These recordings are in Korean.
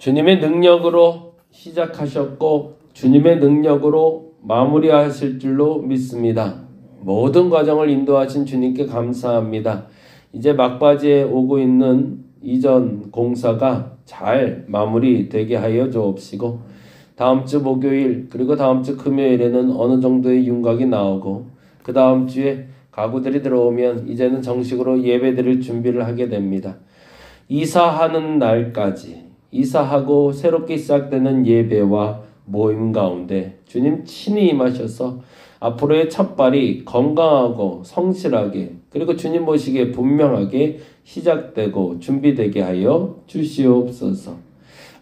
주님의 능력으로 시작하셨고 주님의 능력으로 마무리하실 줄로 믿습니다. 모든 과정을 인도하신 주님께 감사합니다. 이제 막바지에 오고 있는 이전 공사가 잘 마무리되게 하여 주옵시고 다음 주 목요일 그리고 다음 주 금요일에는 어느 정도의 윤곽이 나오고 그 다음 주에 가구들이 들어오면 이제는 정식으로 예배드릴 준비를 하게 됩니다. 이사하는 날까지 이사하고 새롭게 시작되는 예배와 모임 가운데 주님 친히 임하셔서 앞으로의 첫발이 건강하고 성실하게 그리고 주님 보시기에 분명하게 시작되고 준비되게 하여 주시옵소서.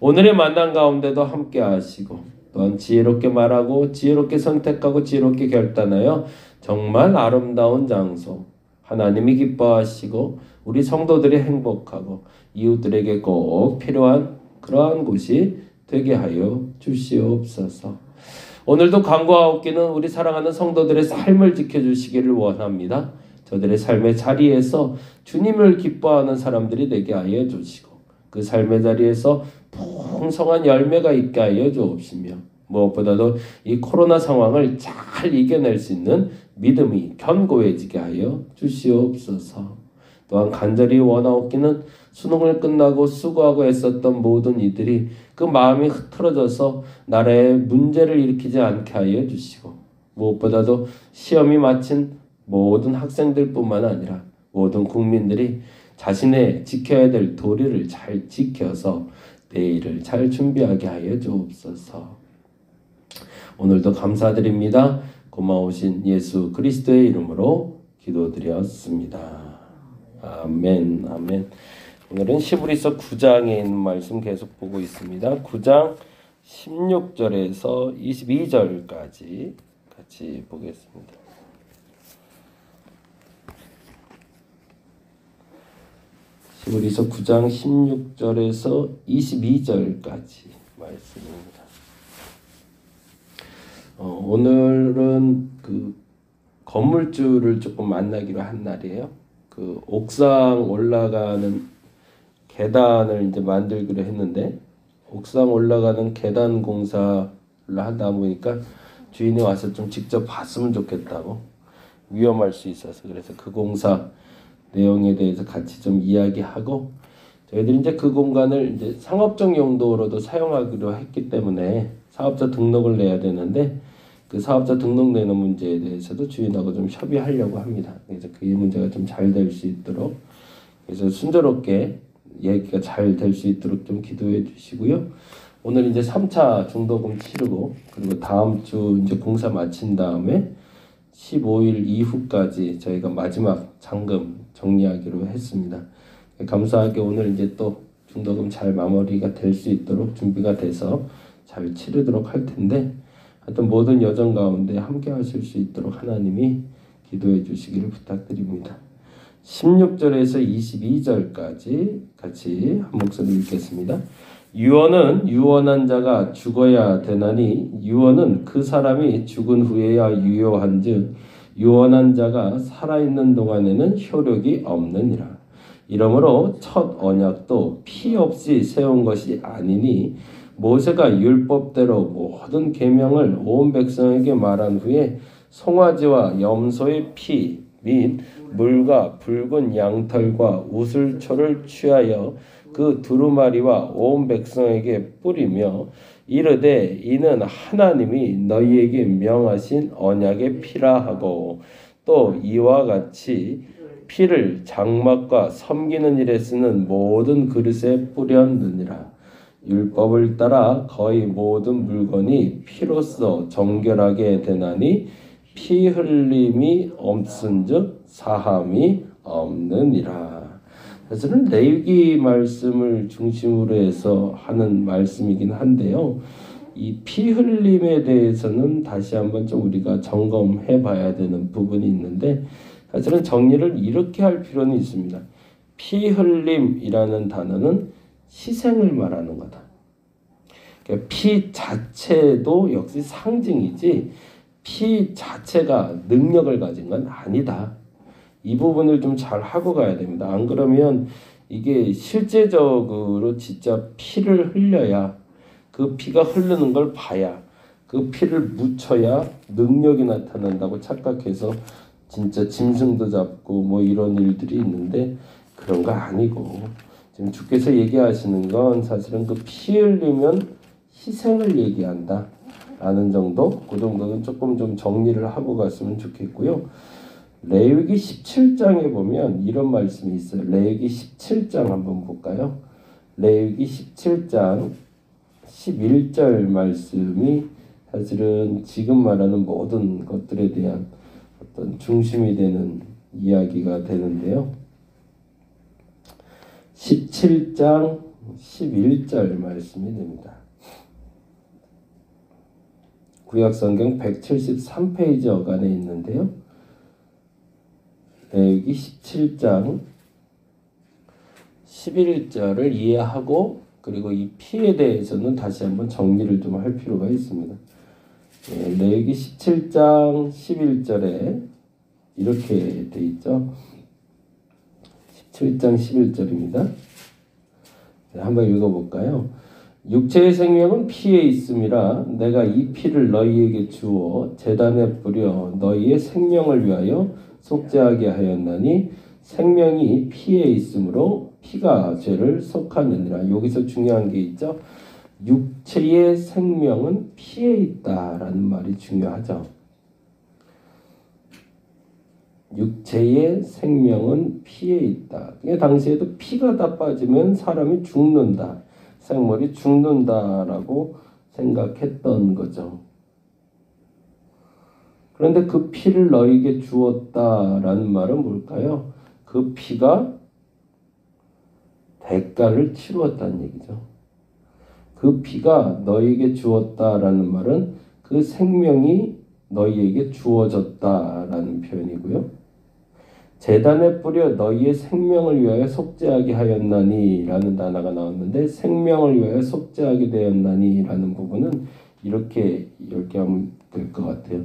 오늘의 만남 가운데도 함께 하시고 또한 지혜롭게 말하고 지혜롭게 선택하고 지혜롭게 결단하여 정말 아름다운 장소 하나님이 기뻐하시고 우리 성도들이 행복하고 이웃들에게 꼭 필요한 그러한 곳이 되게 하여 주시옵소서. 오늘도 간구하옵기는 우리 사랑하는 성도들의 삶을 지켜주시기를 원합니다. 저들의 삶의 자리에서 주님을 기뻐하는 사람들이 되게 하여 주시고 그 삶의 자리에서 풍성한 열매가 있게 하여 주옵시며 무엇보다도 이 코로나 상황을 잘 이겨낼 수 있는 믿음이 견고해지게 하여 주시옵소서. 또한 간절히 원하옵기는 수능을 끝나고 수고하고 애썼던 모든 이들이 그 마음이 흐트러져서 나라에 문제를 일으키지 않게 하여 주시고 무엇보다도 시험이 마친 모든 학생들뿐만 아니라 모든 국민들이 자신의 지켜야 될 도리를 잘 지켜서 내일을 잘 준비하게 하여 주옵소서. 오늘도 감사드립니다. 고마우신 예수 그리스도의 이름으로 기도드렸습니다. 아멘, 아멘. 오늘은 히브리서 9장에 있는 말씀 계속 보고 있습니다. 9장 16절에서 22절까지 같이 보겠습니다. 히브리서 9장 16절에서 22절까지 말씀입니다. 오늘은 그 건물주를 조금 만나기로 한 날이에요. 그 옥상 올라가는 계단을 이제 만들기로 했는데 옥상 올라가는 계단 공사를 하다 보니까 주인이 와서 좀 직접 봤으면 좋겠다고 위험할 수 있어서 그래서 그 공사 내용에 대해서 같이 좀 이야기하고 저희들이 이제 그 공간을 이제 상업적 용도로도 사용하기로 했기 때문에 사업자 등록을 내야 되는데 그 사업자 등록 내는 문제에 대해서도 주인하고 좀 협의하려고 합니다. 그래서 그 문제가 좀 잘 될 수 있도록 그래서 순조롭게 얘기가 잘 될 수 있도록 좀 기도해 주시고요. 오늘 이제 3차 중도금 치르고 그리고 다음 주 이제 공사 마친 다음에 15일 이후까지 저희가 마지막 잔금 정리하기로 했습니다. 감사하게 오늘 이제 또 중도금 잘 마무리가 될 수 있도록 준비가 돼서 잘 치르도록 할 텐데 하여튼 모든 여정 가운데 함께 하실 수 있도록 하나님이 기도해 주시기를 부탁드립니다. 16절에서 22절까지 같이 한 목소리 읽겠습니다. 유언은 유언한 자가 죽어야 되나니 유언은 그 사람이 죽은 후에야 유효한즉 유언한 자가 살아있는 동안에는 효력이 없느니라. 이러므로 첫 언약도 피 없이 세운 것이 아니니 모세가 율법대로 모든 계명을 온 백성에게 말한 후에 송아지와 염소의 피 및 물과 붉은 양털과 우슬초를 취하여 그 두루마리와 온 백성에게 뿌리며 이르되 이는 하나님이 너희에게 명하신 언약의 피라 하고 또 이와 같이 피를 장막과 섬기는 일에 쓰는 모든 그릇에 뿌렸느니라. 율법을 따라 거의 모든 물건이 피로써 정결하게 되나니 피 흘림이 없은즉 사함이 없느니라. 사실은 레위기 말씀을 중심으로 해서 하는 말씀이긴 한데요. 이 피 흘림에 대해서는 다시 한번 좀 우리가 점검해 봐야 되는 부분이 있는데 사실은 정리를 이렇게 할 필요는 있습니다. 피 흘림이라는 단어는 희생을 말하는 거다. 그러니까 피 자체도 역시 상징이지 피 자체가 능력을 가진 건 아니다. 이 부분을 좀 잘 하고 가야 됩니다. 안 그러면 이게 실제적으로 진짜 피를 흘려야, 그 피가 흐르는 걸 봐야, 그 피를 묻혀야 능력이 나타난다고 착각해서 진짜 짐승도 잡고 뭐 이런 일들이 있는데, 그런 거 아니고 지금 주께서 얘기하시는 건 사실은 그 피 흘리면 희생을 얘기한다 라는 정도, 그 정도는 조금 좀 정리를 하고 갔으면 좋겠고요. 레위기 17장에 보면 이런 말씀이 있어요. 레위기 17장 한번 볼까요? 레위기 17장 11절 말씀이 사실은 지금 말하는 모든 것들에 대한 어떤 중심이 되는 이야기가 되는데요. 17장 11절 말씀이 됩니다. 구약성경 173페이지 어간에 있는데요. 레위기 17장 11절을 이해하고, 그리고 이 피에 대해서는 다시 한번 정리를 좀 할 필요가 있습니다. 레위기 17장 11절에 이렇게 돼 있죠. 17장 11절입니다. 한번 읽어볼까요? 육체의 생명은 피에 있음이라 내가 이 피를 너희에게 주어 제단에 뿌려 너희의 생명을 위하여 속죄하게 하였나니 생명이 피에 있으므로 피가 죄를 속하느니라. 여기서 중요한 게 있죠. 육체의 생명은 피에 있다라는 말이 중요하죠. 육체의 생명은 피에 있다. 당시에도 피가 다 빠지면 사람이 죽는다, 생물이 죽는다라고 생각했던 거죠. 그런데 그 피를 너희에게 주었다라는 말은 뭘까요? 그 피가 대가를 치루었다는 얘기죠. 그 피가 너희에게 주었다라는 말은 그 생명이 너희에게 주어졌다라는 표현이고요. 제단에 뿌려 너희의 생명을 위하여 속죄하게 하였나니 라는 단어가 나왔는데, 생명을 위하여 속죄하게 되었나니 라는 부분은 이렇게 하면 될 것 같아요.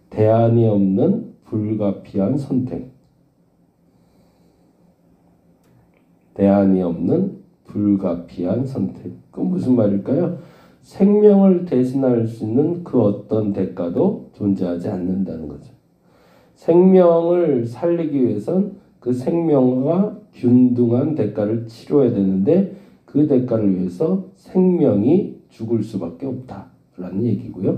대안이 없는 불가피한 선택. 대안이 없는 불가피한 선택. 그건 무슨 말일까요? 생명을 대신할 수 있는 그 어떤 대가도 존재하지 않는다는 거죠. 생명을 살리기 위해선 그 생명과 균등한 대가를 치러야 되는데, 그 대가를 위해서 생명이 죽을 수밖에 없다라는 얘기고요.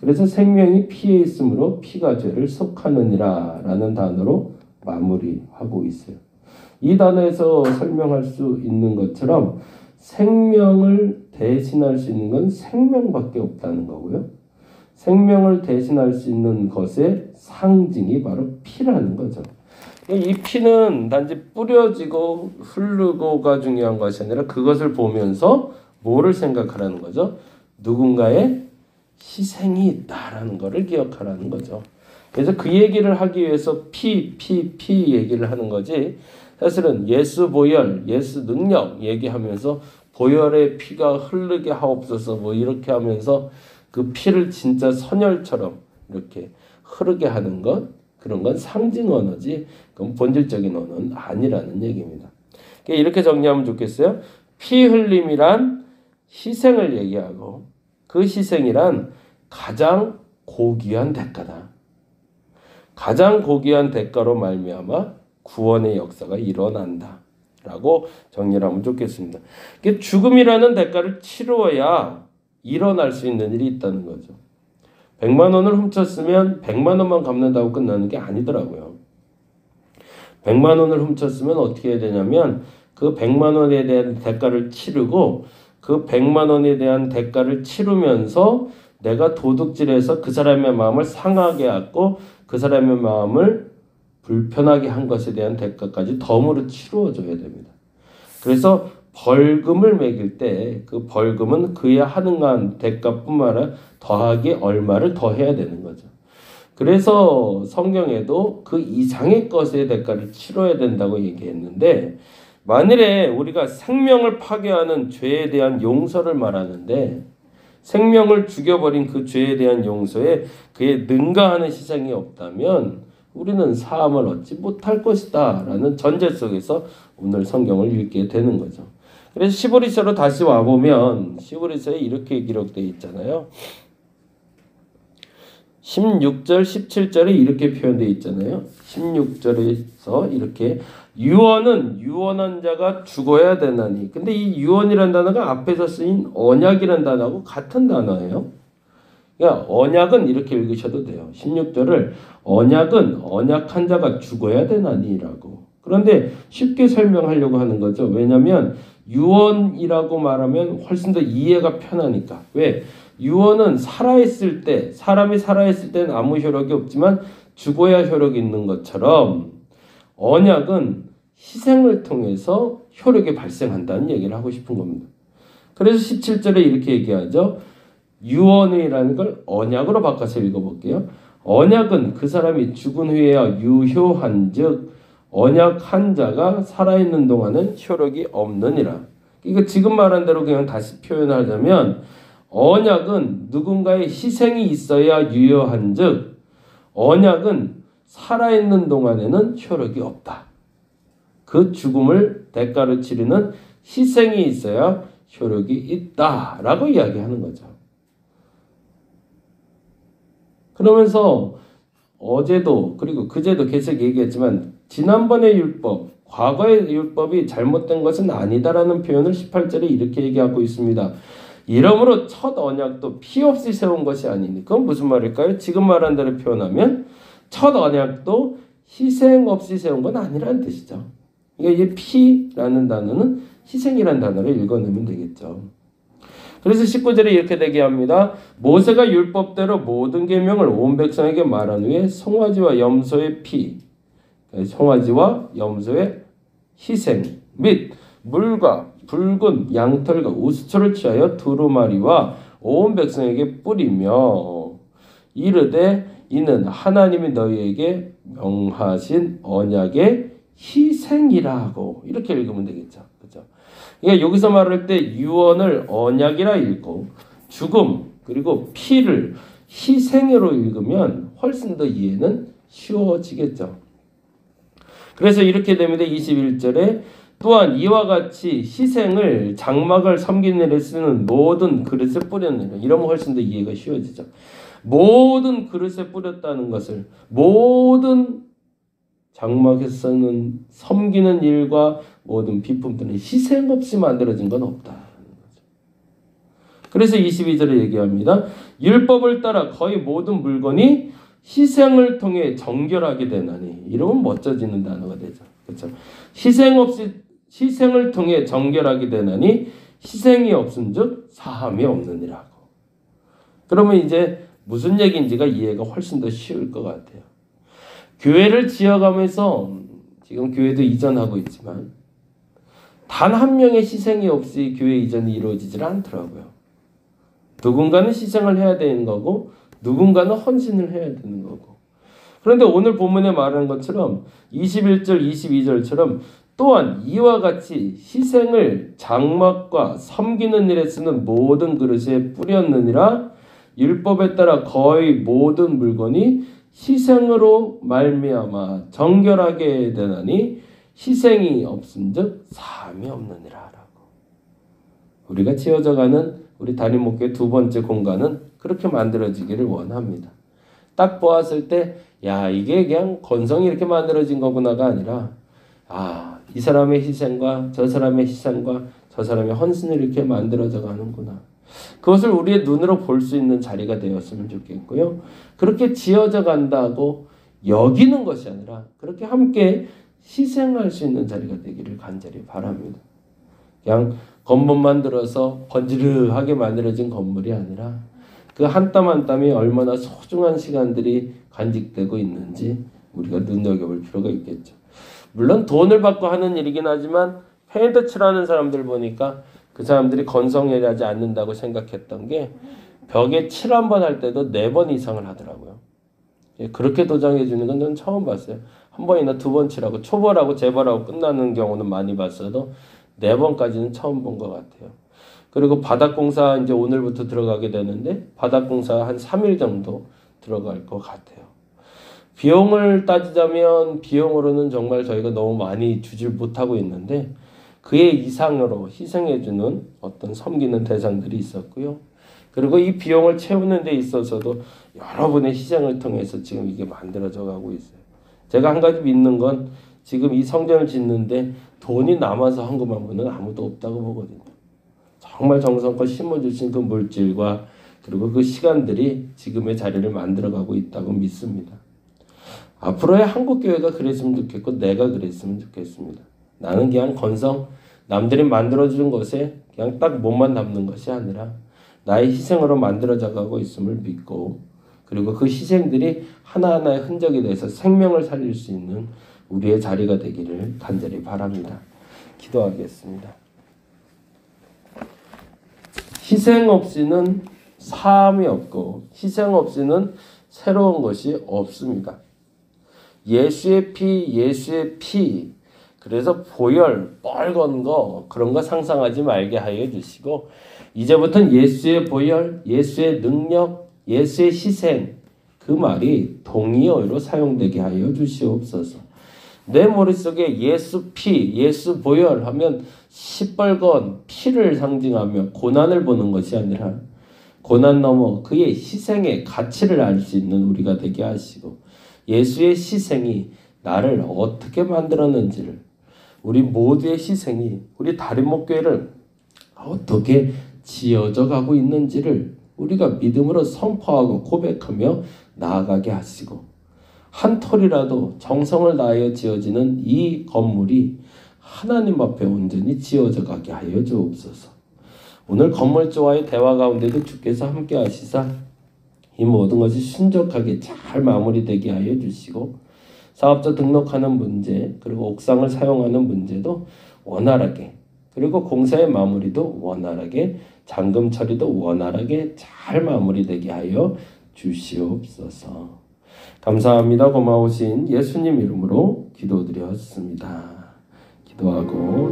그래서 생명이 피에 있으므로 피가 죄를 속하느니라 라는 단어로 마무리하고 있어요. 이 단어에서 설명할 수 있는 것처럼 생명을 대신할 수 있는 건 생명밖에 없다는 거고요. 생명을 대신할 수 있는 것의 상징이 바로 피라는 거죠. 이 피는 단지 뿌려지고 흐르고가 중요한 것이 아니라 그것을 보면서 뭐를 생각하라는 거죠? 누군가의 희생이 있다라는 것을 기억하라는 거죠. 그래서 그 얘기를 하기 위해서 피 얘기를 하는 거지, 사실은 예수 보혈, 예수 능력 얘기하면서 보혈의 피가 흐르게 하옵소서 뭐 이렇게 하면서 그 피를 진짜 선혈처럼 이렇게 흐르게 하는 것, 그런 건 상징 언어지 그건 본질적인 언어는 아니라는 얘기입니다. 이렇게 정리하면 좋겠어요. 피 흘림이란 희생을 얘기하고, 그 희생이란 가장 고귀한 대가다. 가장 고귀한 대가로 말미암아 구원의 역사가 일어난다 라고 정리를 하면 좋겠습니다. 죽음이라는 대가를 치루어야 일어날 수 있는 일이 있다는 거죠. 100만 원을 훔쳤으면 100만 원만 갚는다고 끝나는 게 아니더라고요. 100만 원을 훔쳤으면 어떻게 해야 되냐면 그 100만 원에 대한 대가를 치르고, 그 100만 원에 대한 대가를 치르면서 내가 도둑질해서 그 사람의 마음을 상하게 하고 그 사람의 마음을 불편하게 한 것에 대한 대가까지 덤으로 치루어줘야 됩니다. 그래서 벌금을 매길 때 그 벌금은 그에 하능한 대가뿐만 아니라 더하기 얼마를 더해야 되는 거죠. 그래서 성경에도 그 이상의 것의 대가를 치러야 된다고 얘기했는데, 만일에 우리가 생명을 파괴하는 죄에 대한 용서를 말하는데 생명을 죽여버린 그 죄에 대한 용서에 그에 능가하는 희생이 없다면 우리는 사함을 얻지 못할 것이다 라는 전제 속에서 오늘 성경을 읽게 되는 거죠. 그래서 시브리서로 다시 와보면 시브리서에 이렇게 기록되어 있잖아요. 16절 17절에 이렇게 표현되어 있잖아요. 16절에서 이렇게 유언은 유언한 자가 죽어야 되나니. 근데 이 유언이라는 단어가 앞에서 쓰인 언약이라는 단어하고 같은 단어예요. 그러니까 언약은 이렇게 읽으셔도 돼요. 16절을 언약은 언약한 자가 죽어야 되나니라고. 그런데 쉽게 설명하려고 하는 거죠. 왜냐하면 유언이라고 말하면 훨씬 더 이해가 편하니까. 왜? 유언은 살아있을 때, 사람이 살아있을 때는 아무 효력이 없지만 죽어야 효력이 있는 것처럼 언약은 희생을 통해서 효력이 발생한다는 얘기를 하고 싶은 겁니다. 그래서 17절에 이렇게 얘기하죠. 유언이라는 걸 언약으로 바꿔서 읽어볼게요. 언약은 그 사람이 죽은 후에야 유효한 즉 언약한 자가 살아있는 동안은 효력이 없느니라. 이거 지금 말한 대로 그냥 다시 표현하자면 언약은 누군가의 희생이 있어야 유효한 즉 언약은 살아있는 동안에는 효력이 없다. 그 죽음을 대가로 치르는 희생이 있어야 효력이 있다라고 이야기하는 거죠. 그러면서 어제도 그리고 그제도 계속 얘기했지만 지난번의 율법, 과거의 율법이 잘못된 것은 아니다라는 표현을 18절에 이렇게 얘기하고 있습니다. 이러므로 첫 언약도 피 없이 세운 것이 아니니. 그건 무슨 말일까요? 지금 말한 대로 표현하면 첫 언약도 희생 없이 세운 건 아니라는 뜻이죠. 그러니까 이 피라는 단어는 희생이라는 단어를 읽어내면 되겠죠. 그래서 19절에 이렇게 되게 합니다. 모세가 율법대로 모든 계명을 온 백성에게 말한 후에 송아지와 염소의 피, 송아지와 염소의 희생 및 물과 붉은 양털과 우수초를 취하여 두루마리와 온 백성에게 뿌리며 이르되 이는 하나님이 너희에게 명하신 언약의 희생이라 하고 이렇게 읽으면 되겠죠. 그렇죠? 그러니까 여기서 말할 때 유언을 언약이라 읽고 죽음 그리고 피를 희생으로 읽으면 훨씬 더 이해는 쉬워지겠죠. 그래서 이렇게 됩니다. 21절에 또한 이와 같이 희생을 장막을 섬기는 일에 쓰는 모든 그릇에 뿌렸느니라. 이러면 훨씬 더 이해가 쉬워지죠. 모든 그릇에 뿌렸다는 것을 모든 장막에서는 섬기는 일과 모든 비품들은 희생 없이 만들어진 건 없다. 그래서 22절에 얘기합니다. 율법을 따라 거의 모든 물건이 희생을 통해 정결하게 되나니. 이러면 멋져지는 단어가 되죠. 그렇죠? 희생을 통해 정결하게 되나니 희생이 없은즉 사함이 없느니라고. 그러면 이제 무슨 얘기인지가 이해가 훨씬 더 쉬울 것 같아요. 교회를 지어가면서 지금 교회도 이전하고 있지만 단 한 명의 희생이 없이 교회 이전이 이루어지질 않더라고요. 누군가는 희생을 해야 되는 거고 누군가는 헌신을 해야 되는 거고. 그런데 오늘 본문에 말하는 것처럼 21절, 22절처럼 또한 이와 같이 희생을 장막과 섬기는 일에 쓰는 모든 그릇에 뿌렸느니라. 율법에 따라 거의 모든 물건이 희생으로 말미암아 정결하게 되나니 희생이 없은즉 사함이 없느니라라고. 우리가 지어져가는 우리 담임 목교의 두 번째 공간은 그렇게 만들어지기를 원합니다. 딱 보았을 때 야 이게 그냥 건성이 이렇게 만들어진 거구나가 아니라 이 사람의 희생과 저 사람의 희생과 저 사람의 헌신이 이렇게 만들어져 가는구나. 그것을 우리의 눈으로 볼 수 있는 자리가 되었으면 좋겠고요. 그렇게 지어져 간다고 여기는 것이 아니라 그렇게 함께 희생할 수 있는 자리가 되기를 간절히 바랍니다. 그냥 건물만 들어서 번지르하게 만들어진 건물이 아니라 그 한 땀 한 땀이 얼마나 소중한 시간들이 간직되고 있는지 우리가 눈여겨볼 필요가 있겠죠. 물론 돈을 받고 하는 일이긴 하지만 페인트 칠하는 사람들 보니까 그 사람들이 건성하지 않는다고 생각했던 게 벽에 칠 한 번 할 때도 4번 이상을 하더라고요. 그렇게 도장해 주는 건 전 처음 봤어요. 한 번이나 두 번 칠하고 초벌하고 재벌하고 끝나는 경우는 많이 봤어도 4번까지는 처음 본 것 같아요. 그리고 바닥공사 이제 오늘부터 들어가게 되는데 바닥공사 한 3일 정도 들어갈 것 같아요. 비용을 따지자면 비용으로는 정말 저희가 너무 많이 주질 못하고 있는데 그의 이상으로 희생해주는 어떤 섬기는 대상들이 있었고요. 그리고 이 비용을 채우는 데 있어서도 여러분의 희생을 통해서 지금 이게 만들어져 가고 있어요. 제가 한 가지 믿는 건 지금 이 성전을 짓는데 돈이 남아서 헌금한 분은 아무도 없다고 보거든요. 정말 정성껏 심어주신 그 물질과 그리고 그 시간들이 지금의 자리를 만들어가고 있다고 믿습니다. 앞으로의 한국교회가 그랬으면 좋겠고 내가 그랬으면 좋겠습니다. 나는 그냥 남들이 만들어준 것에 그냥 딱 몸만 담는 것이 아니라 나의 희생으로 만들어져 가고 있음을 믿고 그리고 그 희생들이 하나하나의 흔적이 돼서 생명을 살릴 수 있는 우리의 자리가 되기를 간절히 바랍니다. 기도하겠습니다. 희생 없이는 삶이 없고 희생 없이는 새로운 것이 없습니다. 예수의 피 그래서 보혈, 뻘건 거 그런 거 상상하지 말게 하여 주시고 이제부터는 예수의 보혈, 예수의 능력, 예수의 희생 그 말이 동의어로 사용되게 하여 주시옵소서. 내 머릿속에 예수 피, 예수 보혈 하면 시뻘건 피를 상징하며 고난을 보는 것이 아니라 고난 넘어 그의 희생의 가치를 알 수 있는 우리가 되게 하시고 예수의 희생이 나를 어떻게 만들었는지를 우리 모두의 희생이 우리 다림목교회를 어떻게 지어져 가고 있는지를 우리가 믿음으로 선포하고 고백하며 나아가게 하시고 한 톨이라도 정성을 다하여 지어지는 이 건물이 하나님 앞에 온전히 지어져 가게 하여 주옵소서. 오늘 건물주와의 대화 가운데도 주께서 함께 하시사 이 모든 것이 순적하게 잘 마무리되게 하여 주시고 사업자 등록하는 문제 그리고 옥상을 사용하는 문제도 원활하게 그리고 공사의 마무리도 원활하게 잔금 처리도 원활하게 잘 마무리되게 하여 주시옵소서. 감사합니다. 고마우신 예수님 이름으로 기도드렸습니다. 기도하고